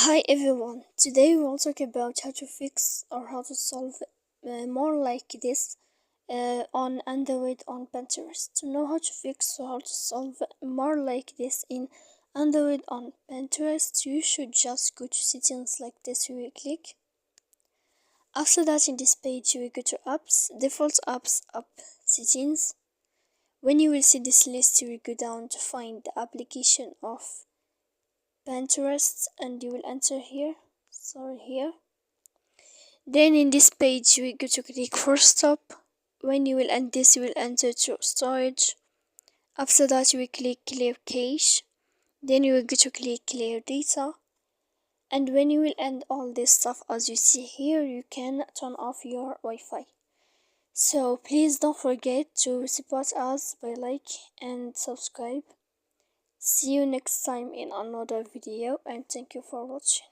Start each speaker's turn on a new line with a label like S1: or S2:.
S1: Hi everyone, today we will talk about how to fix or how to solve more like this on Android on Pinterest. To know how to fix or how to solve more like this in Android on Pinterest, you should just go to settings like this. You will click. After that, in this page, you will go to apps, default apps, app settings. When you will see this list, you will go down to find the application of Pinterest and you will enter here. Then in this page you will go to click for stop. When you will end this, you will enter to storage. After that you will click clear cache. Then you will go to click clear data. And when you will end all this stuff, as you see here, you can turn off your Wi-Fi. So please don't forget to support us by like and subscribe. See you next time in another video and thank you for watching.